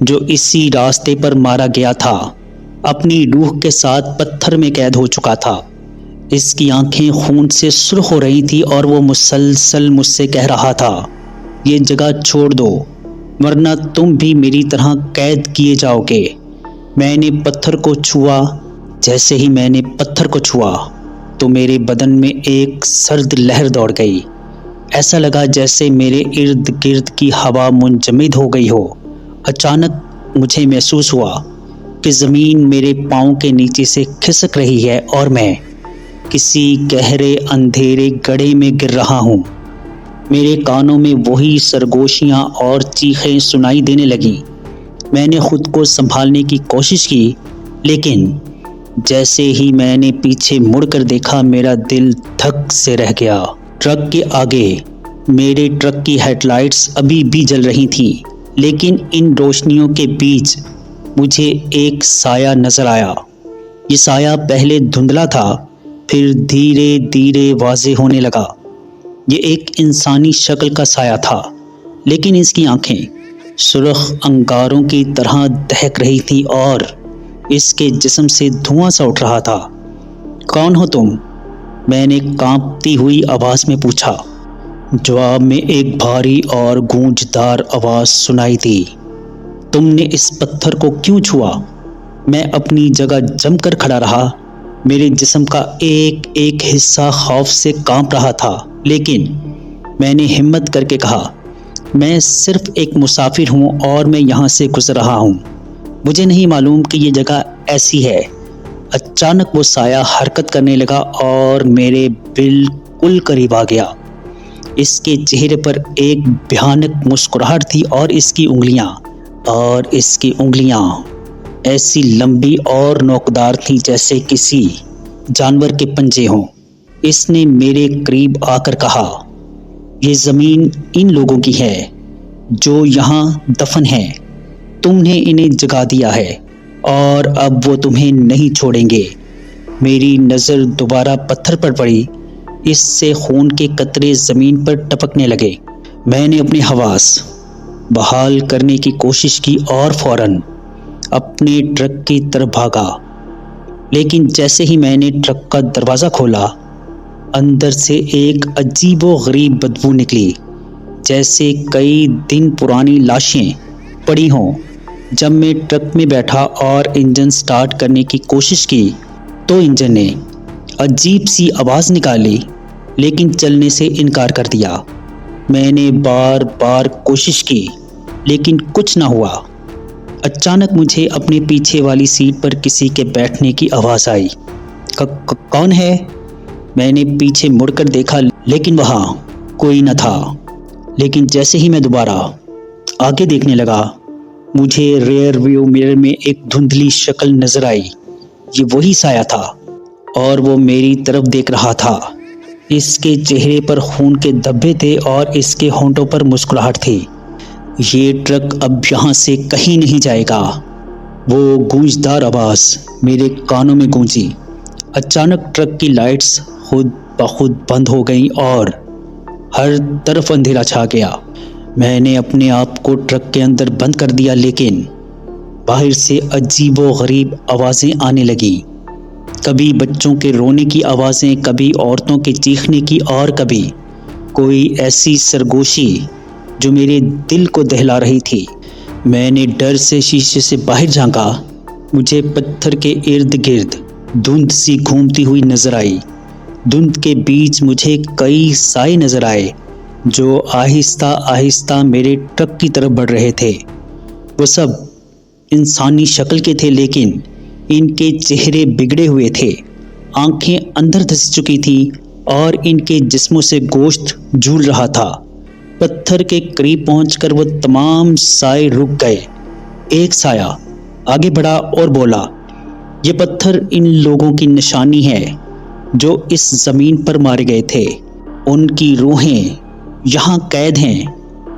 جو اسی راستے پر مارا گیا تھا اپنی روح کے ساتھ پتھر میں قید ہو چکا تھا۔ اس کی آنکھیں خون سے سرخ ہو رہی تھی اور وہ مسلسل مجھ سے کہہ رہا تھا، یہ جگہ چھوڑ دو ورنہ تم بھی میری طرح قید کیے جاؤ گے۔ میں نے پتھر کو چھوا۔ جیسے ہی میں نے پتھر کو چھوا تو میرے بدن میں ایک سرد لہر دوڑ گئی۔ ایسا لگا جیسے میرے ارد گرد کی ہوا منجمد ہو گئی ہو۔ اچانک مجھے محسوس ہوا کہ زمین میرے پاؤں کے نیچے سے کھسک رہی ہے اور میں کسی گہرے اندھیرے گڑھے میں گر رہا ہوں۔ میرے کانوں میں وہی سرگوشیاں اور چیخیں سنائی دینے لگیں۔ میں نے خود کو سنبھالنے کی کوشش کی، لیکن جیسے ہی میں نے پیچھے مڑ کر دیکھا میرا دل دھک سے رہ گیا۔ ٹرک کے آگے میرے ٹرک کی ہیڈ لائٹس ابھی بھی جل رہی تھیں، لیکن ان روشنیوں کے بیچ مجھے ایک سایہ نظر آیا۔ یہ سایہ پہلے دھندلا تھا، پھر دھیرے دھیرے واضح ہونے لگا۔ یہ ایک انسانی شکل کا سایہ تھا، لیکن اس کی آنکھیں سرخ انگاروں کی طرح دہک رہی تھیں اور اس کے جسم سے دھواں سا اٹھ رہا تھا۔ کون ہو تم؟ میں نے کانپتی ہوئی آواز میں پوچھا۔ جواب میں ایک بھاری اور گونجدار آواز سنائی دی، تم نے اس پتھر کو کیوں چھوا؟ میں اپنی جگہ جم کر کھڑا رہا۔ میرے جسم کا ایک ایک حصہ خوف سے کانپ رہا تھا، لیکن میں نے ہمت کر کے کہا، میں صرف ایک مسافر ہوں اور میں یہاں سے گزر رہا ہوں۔ مجھے نہیں معلوم کہ یہ جگہ ایسی ہے۔ اچانک وہ سایہ حرکت کرنے لگا اور میرے بالکل قریب آ گیا۔ اس کے چہرے پر ایک بھیانک مسکراہٹ تھی اور اس کی انگلیاں ایسی لمبی اور نوکدار تھیں جیسے کسی جانور کے پنجے ہوں۔ اس نے میرے قریب آ کر کہا، یہ زمین ان لوگوں کی ہے جو یہاں دفن ہیں۔ تم نے انہیں جگا دیا ہے اور اب وہ تمہیں نہیں چھوڑیں گے۔ میری نظر دوبارہ پتھر پر پڑی۔ اس سے خون کے قطرے زمین پر ٹپکنے لگے۔ میں نے اپنے حواس بحال کرنے کی کوشش کی اور فوراً اپنے ٹرک کی طرف بھاگا، لیکن جیسے ہی میں نے ٹرک کا دروازہ کھولا، اندر سے ایک عجیب و غریب بدبو نکلی، جیسے کئی دن پرانی لاشیں پڑی ہوں۔ جب میں ٹرک میں بیٹھا اور انجن سٹارٹ کرنے کی کوشش کی تو انجن نے عجیب سی آواز نکالی، لیکن چلنے سے انکار کر دیا۔ میں نے بار بار کوشش کی، لیکن کچھ نہ ہوا۔ اچانک مجھے اپنے پیچھے والی سیٹ پر کسی کے بیٹھنے کی آواز آئی۔ کون ہے؟ میں نے پیچھے مڑ کر دیکھا، لیکن وہاں کوئی نہ تھا۔ لیکن جیسے ہی میں دوبارہ آگے دیکھنے لگا، مجھے ریئر ویو مرر میں ایک دھندلی شکل نظر آئی۔ یہ وہی سایہ تھا اور وہ میری طرف دیکھ رہا تھا۔ اس کے چہرے پر خون کے دھبے تھے اور اس کے ہونٹوں پر مسکراہٹ تھی۔ یہ ٹرک اب یہاں سے کہیں نہیں جائے گا۔ وہ گونجدار آواز میرے کانوں میں گونجی۔ اچانک ٹرک کی لائٹس خود بخود بند ہو گئیں اور ہر طرف اندھیرا چھا گیا۔ میں نے اپنے آپ کو ٹرک کے اندر بند کر دیا، لیکن باہر سے عجیب و غریب آوازیں آنے لگیں۔ کبھی بچوں کے رونے کی آوازیں، کبھی عورتوں کے چیخنے کی اور کبھی کوئی ایسی سرگوشی جو میرے دل کو دہلا رہی تھی۔ میں نے ڈر سے شیشے سے باہر جھانکا۔ مجھے پتھر کے ارد گرد دھند سی گھومتی ہوئی نظر آئی۔ دھند کے بیچ مجھے کئی سائے نظر آئے جو آہستہ آہستہ میرے ٹرک کی طرف بڑھ رہے تھے۔ وہ سب انسانی شکل کے تھے، لیکن ان کے چہرے بگڑے ہوئے تھے، آنکھیں اندر دھس چکی تھیں اور ان کے جسموں سے گوشت جھول رہا تھا۔ پتھر کے قریب پہنچ کر وہ تمام سائے رک گئے۔ ایک سایہ آگے بڑھا اور بولا، یہ پتھر ان لوگوں کی نشانی ہے جو اس زمین پر مارے گئے تھے۔ ان کی روحیں یہاں قید ہیں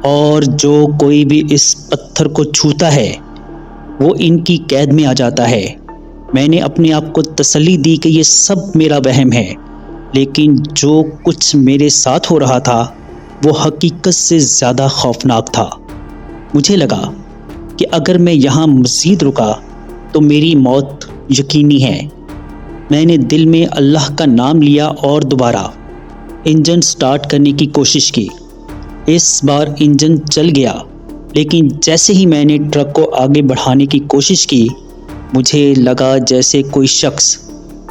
اور جو کوئی بھی اس پتھر کو چھوتا ہے وہ ان کی قید میں آ جاتا ہے۔ میں نے اپنے آپ کو تسلی دی کہ یہ سب میرا وہم ہے، لیکن جو کچھ میرے ساتھ ہو رہا تھا وہ حقیقت سے زیادہ خوفناک تھا۔ مجھے لگا کہ اگر میں یہاں مزید رکا تو میری موت یقینی ہے۔ میں نے دل میں اللہ کا نام لیا اور دوبارہ انجن سٹارٹ کرنے کی کوشش کی۔ اس بار انجن چل گیا، لیکن جیسے ہی میں نے ٹرک کو آگے بڑھانے کی کوشش کی، مجھے لگا جیسے کوئی شخص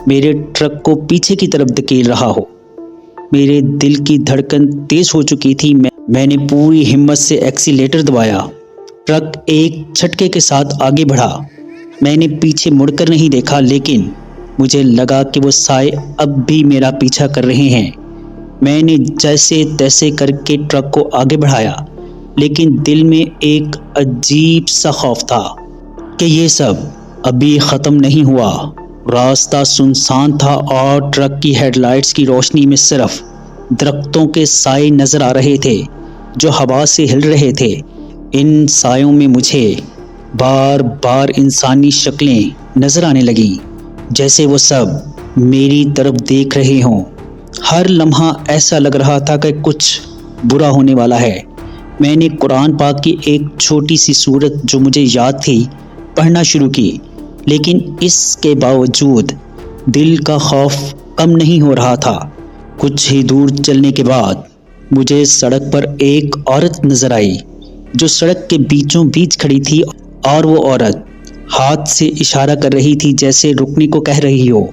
میرے ٹرک کو پیچھے کی طرف دھکیل رہا ہو۔ میرے دل کی دھڑکن تیز ہو چکی تھی۔ میں نے پوری ہمت سے ایکسیلیٹر دبایا۔ ٹرک ایک جھٹکے کے ساتھ آگے بڑھا۔ میں نے پیچھے مڑ کر نہیں دیکھا، لیکن مجھے لگا کہ وہ سائے اب بھی میرا پیچھا کر رہے ہیں۔ میں نے جیسے تیسے کر کے ٹرک کو آگے بڑھایا، لیکن دل میں ایک عجیب سا خوف تھا کہ یہ سب ابھی ختم نہیں ہوا۔ راستہ سنسان تھا اور ٹرک کی ہیڈ لائٹس کی روشنی میں صرف درختوں کے سائے نظر آ رہے تھے جو ہوا سے ہل رہے تھے۔ ان سایوں میں مجھے بار بار انسانی شکلیں نظر آنے لگیں، جیسے وہ سب میری طرف دیکھ رہے ہوں۔ ہر لمحہ ایسا لگ رہا تھا کہ کچھ برا ہونے والا ہے۔ میں نے قرآن پاک کی ایک چھوٹی سی سورت جو مجھے یاد تھی پڑھنا شروع کی، لیکن اس کے باوجود دل کا خوف کم نہیں ہو رہا تھا۔ کچھ ہی دور چلنے کے بعد مجھے سڑک پر ایک عورت نظر آئی جو سڑک کے بیچوں بیچ کھڑی تھی، اور وہ عورت ہاتھ سے اشارہ کر رہی تھی جیسے رکنے کو کہہ رہی ہو۔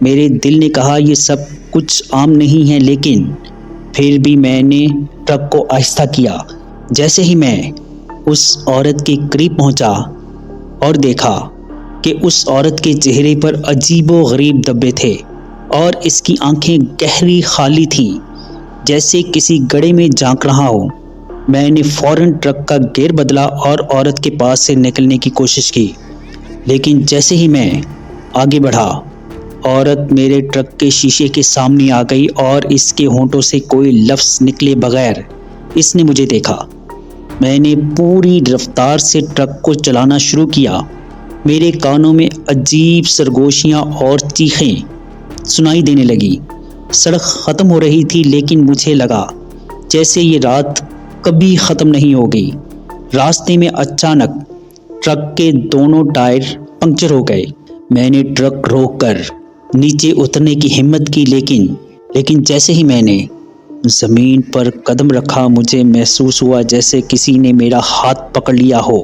میرے دل نے کہا یہ سب کچھ عام نہیں ہے، لیکن پھر بھی میں نے ٹرک کو آہستہ کیا۔ جیسے ہی میں اس عورت کے قریب پہنچا اور دیکھا کہ اس عورت کے چہرے پر عجیب و غریب دھبے تھے اور اس کی آنکھیں گہری خالی تھیں، جیسے کسی گڑھے میں جھانک رہا ہو۔ میں نے فوراً ٹرک کا گیئر بدلا اور عورت کے پاس سے نکلنے کی کوشش کی، لیکن جیسے ہی میں آگے بڑھا، عورت میرے ٹرک کے شیشے کے سامنے آ گئی اور اس کے ہونٹوں سے کوئی لفظ نکلے بغیر اس نے مجھے دیکھا۔ میں نے پوری رفتار سے ٹرک کو چلانا شروع کیا۔ میرے کانوں میں عجیب سرگوشیاں اور چیخیں سنائی دینے لگی۔ سڑک ختم ہو رہی تھی، لیکن مجھے لگا جیسے یہ رات کبھی ختم نہیں ہوگی۔ راستے میں اچانک ٹرک کے دونوں ٹائر پنکچر ہو گئے۔ میں نے ٹرک روک کر نیچے اترنے کی ہمت کی، لیکن جیسے ہی میں نے زمین پر قدم رکھا، مجھے محسوس ہوا جیسے کسی نے میرا ہاتھ پکڑ لیا ہو۔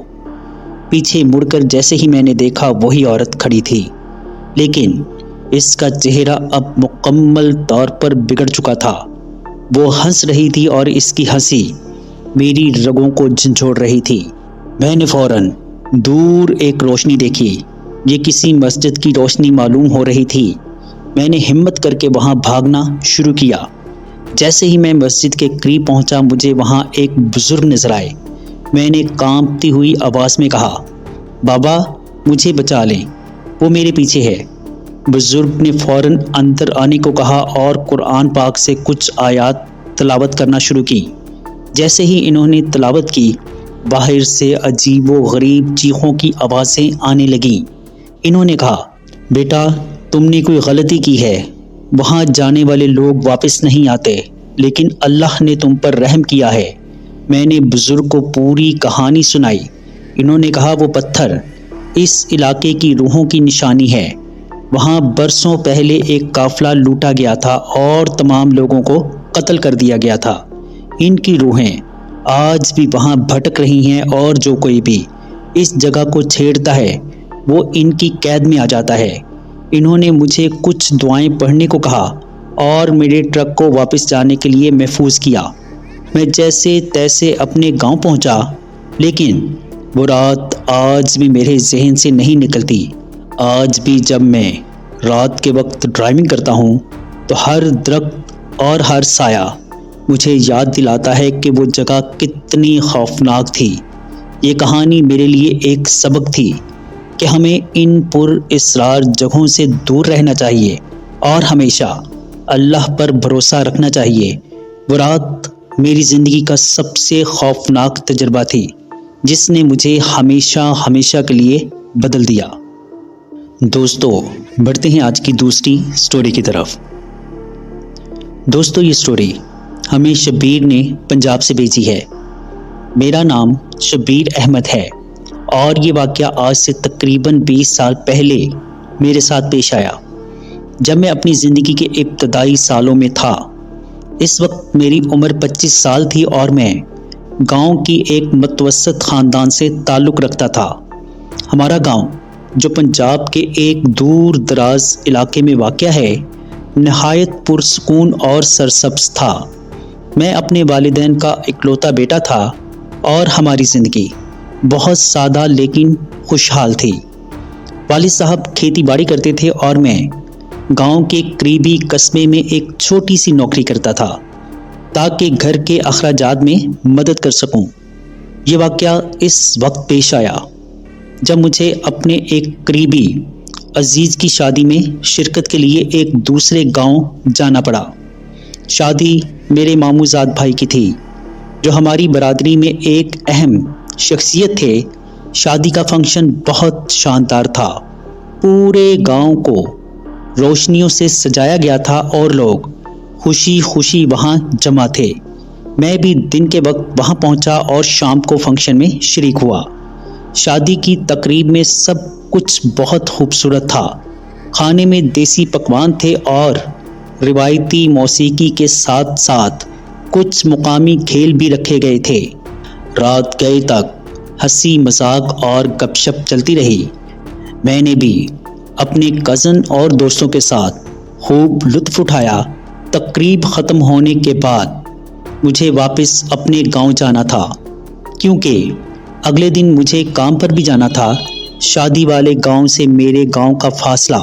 پیچھے مڑ کر جیسے ہی میں نے دیکھا، وہی عورت کھڑی تھی، لیکن اس کا چہرہ اب مکمل طور پر بگڑ چکا تھا۔ وہ ہنس رہی تھی اور اس کی ہنسی میری رگوں کو جھنجھوڑ رہی تھی۔ میں نے فوراً دور ایک روشنی دیکھی۔ یہ کسی مسجد کی روشنی معلوم ہو رہی تھی۔ میں نے ہمت کر کے وہاں بھاگنا شروع کیا۔ جیسے ہی میں مسجد کے قریب پہنچا، مجھے وہاں ایک بزرگ نظر آئے۔ میں نے کانپتی ہوئی آواز میں کہا، بابا مجھے بچا لیں، وہ میرے پیچھے ہے۔ بزرگ نے فوراً اندر آنے کو کہا اور قرآن پاک سے کچھ آیات تلاوت کرنا شروع کی۔ جیسے ہی انہوں نے تلاوت کی، باہر سے عجیب و غریب چیخوں کی آوازیں آنے لگیں۔ انہوں نے کہا، بیٹا تم نے کوئی غلطی کی ہے، وہاں جانے والے لوگ واپس نہیں آتے، لیکن اللہ نے تم پر رحم کیا ہے۔ میں نے بزرگ کو پوری کہانی سنائی۔ انہوں نے کہا، وہ پتھر اس علاقے کی روحوں کی نشانی ہے۔ وہاں برسوں پہلے ایک قافلہ لوٹا گیا تھا اور تمام لوگوں کو قتل کر دیا گیا تھا۔ ان کی روحیں آج بھی وہاں بھٹک رہی ہیں، اور جو کوئی بھی اس جگہ کو چھیڑتا ہے وہ ان کی قید میں آ جاتا ہے۔ انہوں نے مجھے کچھ دعائیں پڑھنے کو کہا اور میرے ٹرک کو واپس جانے کے لیے محفوظ کیا۔ میں جیسے تیسے اپنے گاؤں پہنچا، لیکن وہ رات آج بھی میرے ذہن سے نہیں نکلتی۔ آج بھی جب میں رات کے وقت ڈرائیونگ کرتا ہوں تو ہر درخت اور ہر سایہ مجھے یاد دلاتا ہے کہ وہ جگہ کتنی خوفناک تھی۔ یہ کہانی میرے لیے ایک سبق تھی کہ ہمیں ان پر اسرار جگہوں سے دور رہنا چاہیے اور ہمیشہ اللہ پر بھروسہ رکھنا چاہیے۔ وہ رات میری زندگی کا سب سے خوفناک تجربہ تھی، جس نے مجھے ہمیشہ کے لیے بدل دیا۔ دوستو، بڑھتے ہیں آج کی دوسری سٹوری کی طرف۔ دوستو، یہ سٹوری ہمیں شبیر نے پنجاب سے بھیجی ہے۔ میرا نام شبیر احمد ہے اور یہ واقعہ آج سے تقریباً 20 سال پہلے میرے ساتھ پیش آیا، جب میں اپنی زندگی کے ابتدائی سالوں میں تھا۔ اس وقت میری عمر 25 سال تھی اور میں گاؤں کی ایک متوسط خاندان سے تعلق رکھتا تھا۔ ہمارا گاؤں، جو پنجاب کے ایک دور دراز علاقے میں واقع ہے، نہایت پرسکون اور سرسبز تھا۔ میں اپنے والدین کا اکلوتا بیٹا تھا اور ہماری زندگی بہت سادہ لیکن خوشحال تھی۔ والد صاحب کھیتی باڑی کرتے تھے اور میں گاؤں کے قریبی قصبے میں ایک چھوٹی سی نوکری کرتا تھا تاکہ گھر کے اخراجات میں مدد کر سکوں۔ یہ واقعہ اس وقت پیش آیا جب مجھے اپنے ایک قریبی عزیز کی شادی میں شرکت کے لیے ایک دوسرے گاؤں جانا پڑا۔ شادی میرے ماموں زاد بھائی کی تھی، جو ہماری برادری میں ایک اہم شخصیت تھے۔ شادی کا فنکشن بہت شاندار تھا۔ پورے گاؤں کو روشنیوں سے سجایا گیا تھا اور لوگ خوشی خوشی وہاں جمع تھے۔ میں بھی دن کے وقت وہاں پہنچا اور شام کو فنکشن میں شریک ہوا۔ شادی کی تقریب میں سب کچھ بہت خوبصورت تھا۔ کھانے میں دیسی پکوان تھے اور روایتی موسیقی کے ساتھ ساتھ کچھ مقامی کھیل بھی رکھے گئے تھے۔ رات گئے تک ہنسی مذاق اور گپ شپ چلتی رہی۔ میں نے بھی اپنے کزن اور دوستوں کے ساتھ خوب لطف اٹھایا۔ تقریب ختم ہونے کے بعد مجھے واپس اپنے گاؤں جانا تھا، کیونکہ اگلے دن مجھے کام پر بھی جانا تھا۔ شادی والے گاؤں سے میرے گاؤں کا فاصلہ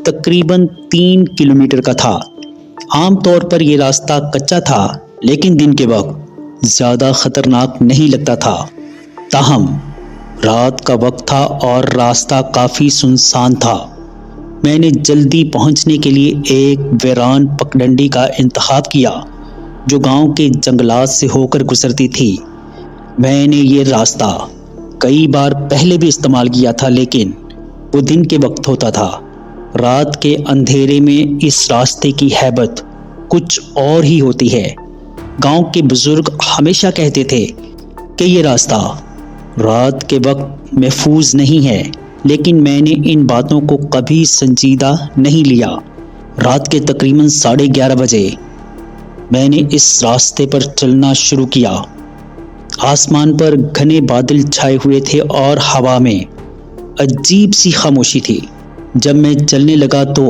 تقریباً 3 کلومیٹر کا تھا۔ عام طور پر یہ راستہ کچا تھا، لیکن دن کے وقت زیادہ خطرناک نہیں لگتا تھا۔ تاہم رات کا وقت تھا اور راستہ کافی سنسان تھا۔ میں نے جلدی پہنچنے کے لیے ایک ویران پگڈنڈی کا انتخاب کیا، جو گاؤں کے جنگلات سے ہو کر گزرتی تھی۔ میں نے یہ راستہ کئی بار پہلے بھی استعمال کیا تھا، لیکن وہ دن کے وقت ہوتا تھا۔ رات کے اندھیرے میں اس راستے کی ہیبت کچھ اور ہی ہوتی ہے۔ گاؤں کے بزرگ ہمیشہ کہتے تھے کہ یہ راستہ رات کے وقت محفوظ نہیں ہے، لیکن میں نے ان باتوں کو کبھی سنجیدہ نہیں لیا۔ رات کے تقریباً 11:30 بجے میں نے اس راستے پر چلنا شروع کیا۔ آسمان پر گھنے بادل چھائے ہوئے تھے اور ہوا میں عجیب سی خاموشی تھی۔ جب میں چلنے لگا تو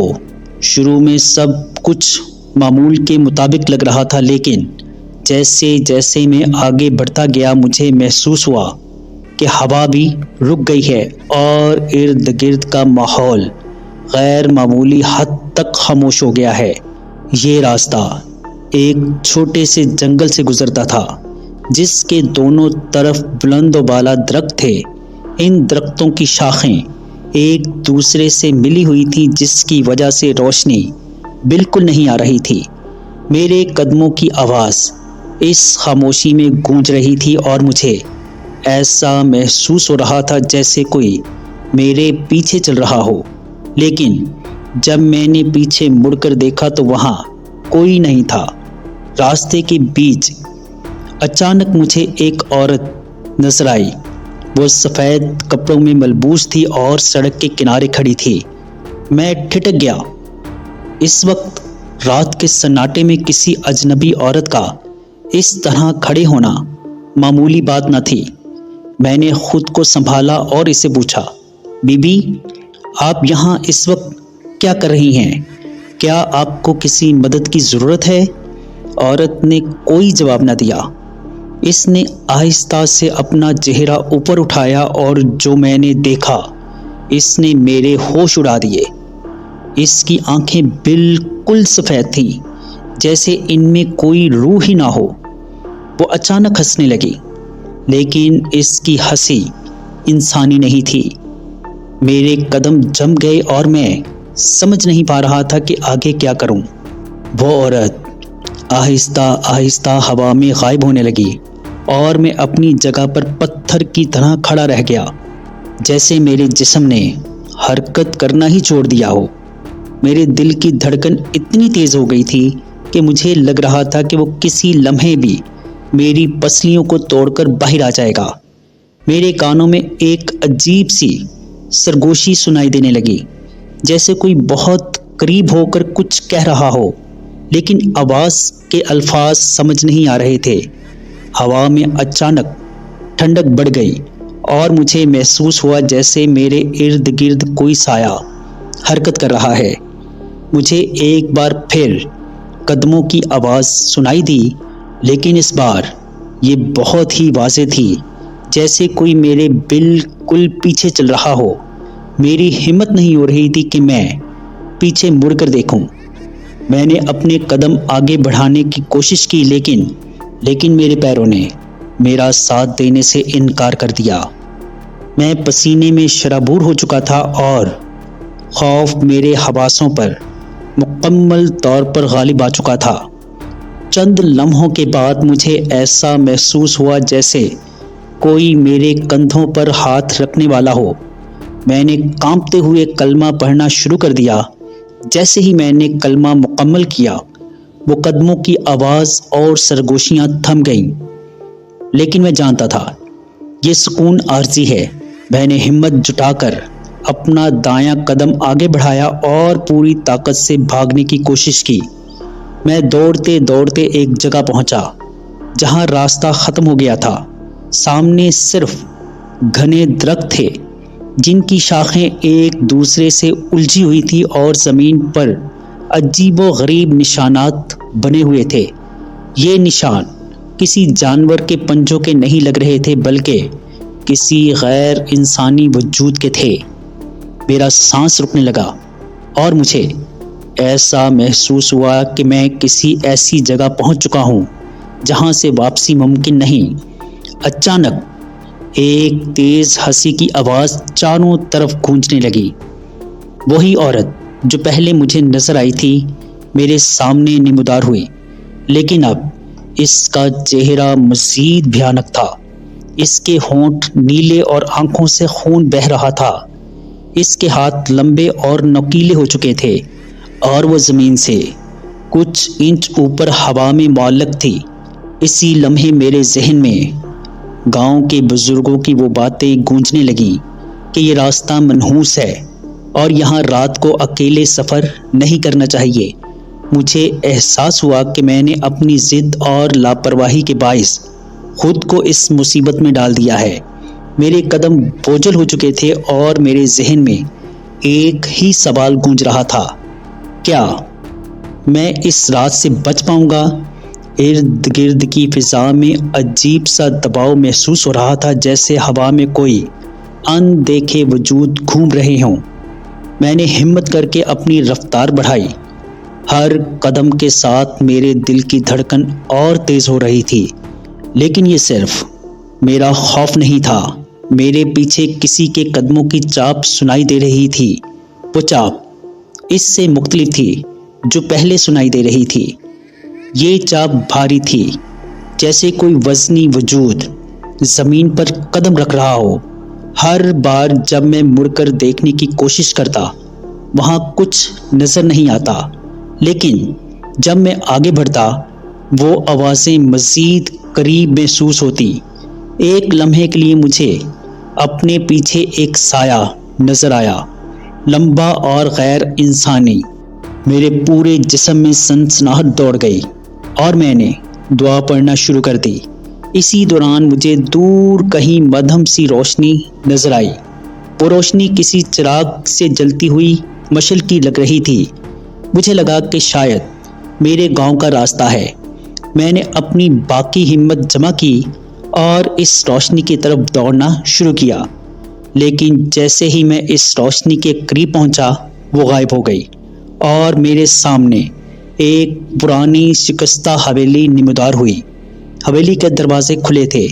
شروع میں سب کچھ معمول کے مطابق لگ رہا تھا، لیکن جیسے جیسے میں آگے بڑھتا گیا مجھے محسوس ہوا کہ ہوا بھی رک گئی ہے اور ارد گرد کا ماحول غیر معمولی حد تک خاموش ہو گیا ہے۔ یہ راستہ ایک چھوٹے سے جنگل سے گزرتا تھا، جس کے دونوں طرف بلند و بالا درخت تھے۔ ان درختوں کی شاخیں ایک دوسرے سے ملی ہوئی تھی، جس کی وجہ سے روشنی بالکل نہیں آ رہی تھی۔ میرے قدموں کی آواز اس خاموشی میں گونج رہی تھی اور مجھے ایسا محسوس ہو رہا تھا جیسے کوئی میرے پیچھے چل رہا ہو۔ لیکن جب میں نے پیچھے مڑ کر دیکھا تو وہاں کوئی نہیں تھا۔ راستے کے بیچ اچانک مجھے ایک عورت نظر آئی۔ وہ سفید کپڑوں میں ملبوس تھی اور سڑک کے کنارے کھڑی تھی۔ میں ٹھٹک گیا۔ اس وقت رات کے سناٹے میں کسی اجنبی عورت کا اس طرح کھڑے ہونا معمولی بات نہ تھی۔ میں نے خود کو سنبھالا اور اسے پوچھا، بی بی، آپ یہاں اس وقت کیا کر رہی ہیں؟ کیا آپ کو کسی مدد کی ضرورت ہے؟ عورت نے کوئی جواب نہ دیا۔ اس نے آہستہ سے اپنا چہرہ اوپر اٹھایا اور جو میں نے دیکھا اس نے میرے ہوش اڑا دیے۔ اس کی آنکھیں بالکل سفید تھیں، جیسے ان میں کوئی روح ہی نہ ہو۔ وہ اچانک ہنسنے لگی، لیکن اس کی ہنسی انسانی نہیں تھی۔ میرے قدم جم گئے اور میں سمجھ نہیں پا رہا تھا کہ آگے کیا کروں۔ وہ عورت آہستہ آہستہ ہوا میں غائب ہونے لگی اور میں اپنی جگہ پر پتھر کی طرح کھڑا رہ گیا، جیسے میرے جسم نے حرکت کرنا ہی چھوڑ دیا ہو۔ میرے دل کی دھڑکن اتنی تیز ہو گئی تھی کہ مجھے لگ رہا تھا کہ وہ کسی لمحے بھی میری پسلیوں کو توڑ کر باہر آ جائے گا۔ میرے کانوں میں ایک عجیب سی سرگوشی سنائی دینے لگی، جیسے کوئی بہت قریب ہو کر کچھ کہہ رہا ہو، لیکن آواز کے الفاظ سمجھ نہیں آ رہے تھے۔ ہوا میں اچانک ٹھنڈک بڑھ گئی اور مجھے محسوس ہوا جیسے میرے ارد گرد کوئی سایہ حرکت کر رہا ہے۔ مجھے ایک بار پھر قدموں کی آواز سنائی دی، لیکن اس بار یہ بہت ہی واضح تھی، جیسے کوئی میرے بالکل پیچھے چل رہا ہو۔ میری ہمت نہیں ہو رہی تھی کہ میں پیچھے مڑ کر دیکھوں۔ میں نے اپنے قدم آگے بڑھانے کی کوشش کی، لیکن میرے پیروں نے میرا ساتھ دینے سے انکار کر دیا۔ میں پسینے میں شرابور ہو چکا تھا اور خوف میرے حواسوں پر مکمل طور پر غالب آ چکا تھا۔ چند لمحوں کے بعد مجھے ایسا محسوس ہوا جیسے کوئی میرے کندھوں پر ہاتھ رکھنے والا ہو۔ میں نے کانپتے ہوئے کلمہ پڑھنا شروع کر دیا۔ جیسے ہی میں نے کلمہ مکمل کیا، وہ قدموں کی آواز اور سرگوشیاں تھم گئیں۔ لیکن میں جانتا تھا یہ سکون عارضی ہے۔ میں نے ہمت جٹا کر اپنا دایاں قدم آگے بڑھایا اور پوری طاقت سے بھاگنے کی کوشش کی۔ میں دوڑتے دوڑتے ایک جگہ پہنچا جہاں راستہ ختم ہو گیا تھا۔ سامنے صرف گھنے درخت تھے جن کی شاخیں ایک دوسرے سے الجھی ہوئی تھی اور زمین پر عجیب و غریب نشانات بنے ہوئے تھے۔ یہ نشان کسی جانور کے پنجوں کے نہیں لگ رہے تھے، بلکہ کسی غیر انسانی وجود کے تھے۔ میرا سانس رکنے لگا اور مجھے ایسا محسوس ہوا کہ میں کسی ایسی جگہ پہنچ چکا ہوں جہاں سے واپسی ممکن نہیں۔ اچانک ایک تیز ہنسی کی آواز چاروں طرف گونجنے لگی۔ وہی عورت جو پہلے مجھے نظر آئی تھی میرے سامنے نمودار ہوئی، لیکن اب اس کا چہرہ مزید بھیانک تھا۔ اس کے ہونٹ نیلے اور آنکھوں سے خون بہہ رہا تھا۔ اس کے ہاتھ لمبے اور نوکیلے ہو چکے تھے اور وہ زمین سے کچھ انچ اوپر ہوا میں معلق تھی۔ اسی لمحے میرے ذہن میں گاؤں کے بزرگوں کی وہ باتیں گونجنے لگیں کہ یہ راستہ منحوس ہے اور یہاں رات کو اکیلے سفر نہیں کرنا چاہیے۔ مجھے احساس ہوا کہ میں نے اپنی ضد اور لاپرواہی کے باعث خود کو اس مصیبت میں ڈال دیا ہے۔ میرے قدم بوجھل ہو چکے تھے اور میرے ذہن میں ایک ہی سوال گونج رہا تھا، کیا میں اس رات سے بچ پاؤں گا؟ ارد گرد کی فضا میں عجیب سا دباؤ محسوس ہو رہا تھا، جیسے ہوا میں کوئی اندیکھے وجود گھوم رہے ہوں۔ میں نے ہمت کر کے اپنی رفتار بڑھائی۔ ہر قدم کے ساتھ میرے دل کی دھڑکن اور تیز ہو رہی تھی، لیکن یہ صرف میرا خوف نہیں تھا۔ میرے پیچھے کسی کے قدموں کی چاپ سنائی دے رہی تھی۔ وہ چاپ اس سے مختلف تھی جو پہلے سنائی دے رہی تھی۔ یہ چاپ بھاری تھی، جیسے کوئی وزنی وجود زمین پر قدم رکھ رہا ہو۔ ہر بار جب میں مڑ کر دیکھنے کی کوشش کرتا، وہاں کچھ نظر نہیں آتا، لیکن جب میں آگے بڑھتا، وہ آوازیں مزید قریب محسوس ہوتی۔ ایک لمحے کے لیے مجھے اپنے پیچھے ایک سایہ نظر آیا، لمبا اور غیر انسانی۔ میرے پورے جسم میں سنسناہٹ دوڑ گئی اور میں نے دعا پڑھنا شروع کر دی۔ اسی دوران مجھے دور کہیں مدھم سی روشنی نظر آئی۔ وہ روشنی کسی چراغ سے جلتی ہوئی مشعل کی لگ رہی تھی۔ مجھے لگا کہ شاید میرے گاؤں کا راستہ ہے۔ میں نے اپنی باقی ہمت جمع کی اور اس روشنی کی طرف دوڑنا شروع کیا، لیکن جیسے ہی میں اس روشنی کے قریب پہنچا، وہ غائب ہو گئی اور میرے سامنے ایک پرانی شکستہ حویلی نمودار ہوئی۔ حویلی کے دروازے کھلے تھے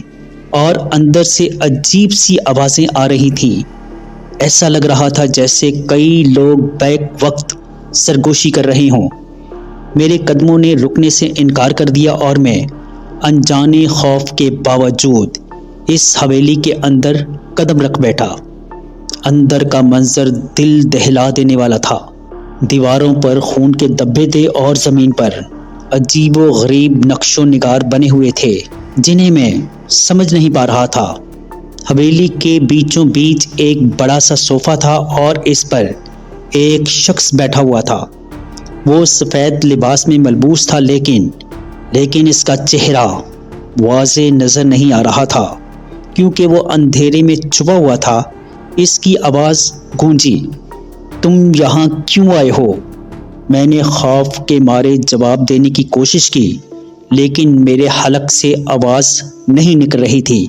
اور اندر سے عجیب سی آوازیں آ رہی تھیں۔ ایسا لگ رہا تھا جیسے کئی لوگ بیک وقت سرگوشی کر رہے ہوں۔ میرے قدموں نے رکنے سے انکار کر دیا اور میں انجانے خوف کے باوجود اس حویلی کے اندر قدم رکھ بیٹھا۔ اندر کا منظر دل دہلا دینے والا تھا۔ دیواروں پر خون کے دھبے تھے اور زمین پر عجیب و غریب نقش و نگار بنے ہوئے تھے جنہیں میں سمجھ نہیں پا رہا تھا۔ حویلی کے بیچوں بیچ ایک بڑا سا صوفہ تھا اور اس پر ایک شخص بیٹھا ہوا تھا۔ وہ سفید لباس میں ملبوس تھا، لیکن اس کا چہرہ واضح نظر نہیں آ رہا تھا کیونکہ وہ اندھیرے میں چھپا ہوا تھا۔ اس کی آواز گونجی، تم یہاں کیوں آئے ہو؟ میں نے خوف کے مارے جواب دینے کی کوشش کی، لیکن میرے حلق سے آواز نہیں نکل رہی تھی۔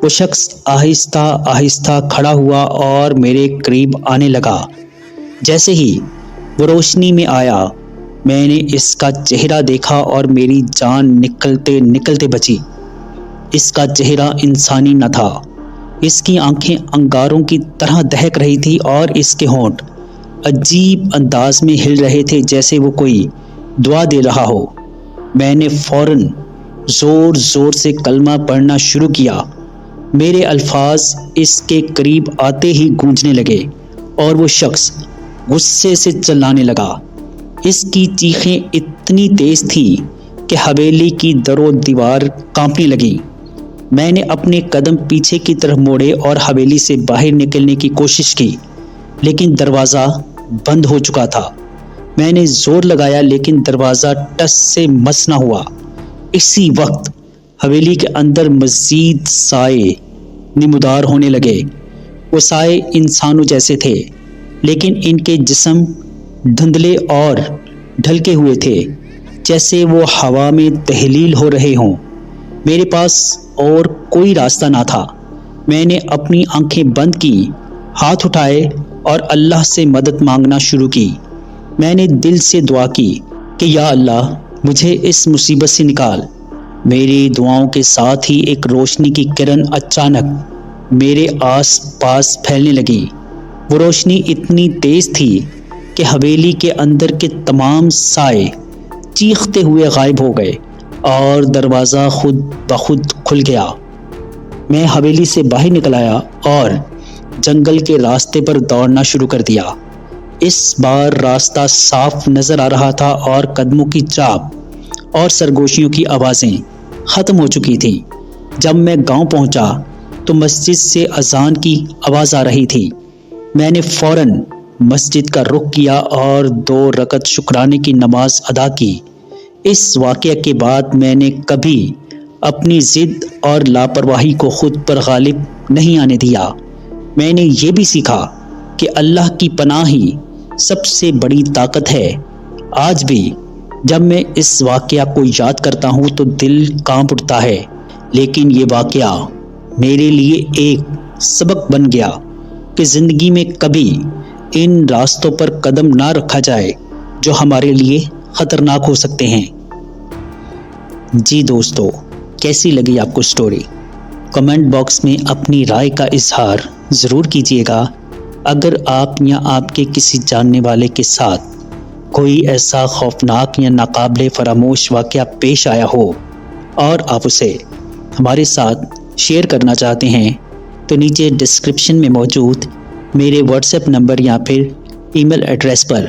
وہ شخص آہستہ آہستہ کھڑا ہوا اور میرے قریب آنے لگا۔ جیسے ہی وہ روشنی میں آیا، میں نے اس کا چہرہ دیکھا اور میری جان نکلتے نکلتے بچی۔ اس کا چہرہ انسانی نہ تھا۔ اس کی آنکھیں انگاروں کی طرح دہک رہی تھی اور اس کے ہونٹ عجیب انداز میں ہل رہے تھے، جیسے وہ کوئی دعا دے رہا ہو۔ میں نے فوراً زور زور سے کلمہ پڑھنا شروع کیا۔ میرے الفاظ اس کے قریب آتے ہی گونجنے لگے اور وہ شخص غصے سے چلانے لگا۔ اس کی چیخیں اتنی تیز تھیں کہ حویلی کی در و دیوار کانپنے لگی۔ میں نے اپنے قدم پیچھے کی طرف موڑے اور حویلی سے باہر نکلنے کی کوشش کی، لیکن دروازہ بند ہو چکا تھا۔ میں نے زور لگایا لیکن دروازہ ٹس سے مس نہ ہوا۔ اسی وقت حویلی کے اندر مزید سائے نمودار ہونے لگے۔ وہ سائے انسانوں جیسے تھے، لیکن ان کے جسم دھندلے اور ڈھلکے ہوئے تھے، جیسے وہ ہوا میں تحلیل ہو رہے ہوں۔ میرے پاس اور کوئی راستہ نہ تھا۔ میں نے اپنی آنکھیں بند کی، ہاتھ اٹھائے اور اللہ سے مدد مانگنا شروع کی۔ میں نے دل سے دعا کی کہ یا اللہ، مجھے اس مصیبت سے نکال۔ میری دعاؤں کے ساتھ ہی ایک روشنی کی کرن اچانک میرے آس پاس پھیلنے لگی۔ وہ روشنی اتنی تیز تھی کہ حویلی کے اندر کے تمام سائے چیختے ہوئے غائب ہو گئے اور دروازہ خود بخود کھل گیا۔ میں حویلی سے باہر نکل آیا اور جنگل کے راستے پر دوڑنا شروع کر دیا۔ اس بار راستہ صاف نظر آ رہا تھا اور قدموں کی چاپ اور سرگوشیوں کی آوازیں ختم ہو چکی تھیں۔ جب میں گاؤں پہنچا تو مسجد سے اذان کی آواز آ رہی تھی۔ میں نے فوراً مسجد کا رخ کیا اور 2 رکعت شکرانے کی نماز ادا کی۔ اس واقعہ کے بعد میں نے کبھی اپنی ضد اور لاپرواہی کو خود پر غالب نہیں آنے دیا۔ میں نے یہ بھی سیکھا کہ اللہ کی پناہ ہی سب سے بڑی طاقت ہے۔ آج بھی جب میں اس واقعہ کو یاد کرتا ہوں تو دل کانپ اٹھتا ہے، لیکن یہ واقعہ میرے لیے ایک سبق بن گیا کہ زندگی میں کبھی ان راستوں پر قدم نہ رکھا جائے جو ہمارے لیے خطرناک ہو سکتے ہیں۔ جی دوستو، کیسی لگی آپ کو سٹوری؟ کمنٹ باکس میں اپنی رائے کا اظہار ضرور کیجیے گا۔ اگر آپ یا آپ کے کسی جاننے والے کے ساتھ کوئی ایسا خوفناک یا ناقابل فراموش واقعہ پیش آیا ہو اور آپ اسے ہمارے ساتھ شیئر کرنا چاہتے ہیں تو نیچے ڈسکرپشن میں موجود میرے واٹس ایپ نمبر یا پھر ای میل ایڈریس پر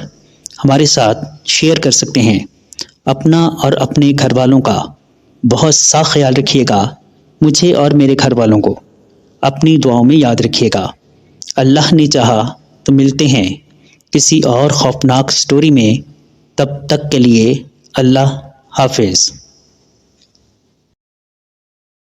ہمارے ساتھ شیئر کر سکتے ہیں۔ اپنا اور اپنے گھر والوں کا بہت سا خیال رکھیے گا۔ مجھے اور میرے گھر والوں کو اپنی دعاؤں میں یاد رکھیے گا۔ اللہ نے چاہا تو ملتے ہیں کسی اور خوفناک سٹوری میں۔ تب تک کے لیے اللہ حافظ۔